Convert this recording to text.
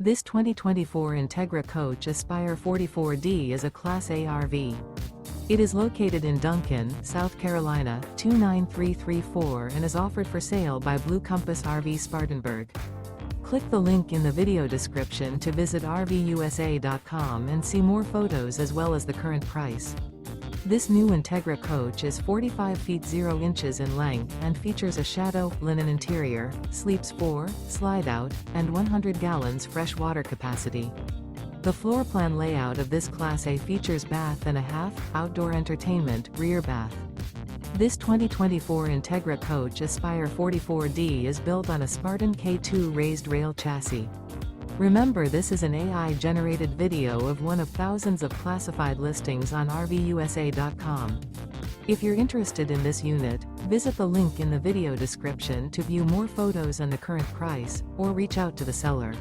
This 2024 Entegra Coach Aspire 44D is a Class A RV. It is located in Duncan, South Carolina, 29334 and is offered for sale by Blue Compass RV Spartanburg. Click the link in the video description to visit RVUSA.com and see more photos as well as the current price. This new Entegra Coach is 45 feet 0 inches in length and features a shadow, linen interior, sleeps 4, Slideout, and 100 gallons fresh water capacity. The floor plan layout of this Class A features bath and a half, outdoor entertainment, rear bath. This 2024 Entegra Coach Aspire 44D is built on a Spartan K2 Raised-Rail chassis. Remember, this is an AI-generated video of one of thousands of classified listings on RVUSA.com. If you're interested in this unit, visit the link in the video description to view more photos and the current price, or reach out to the seller.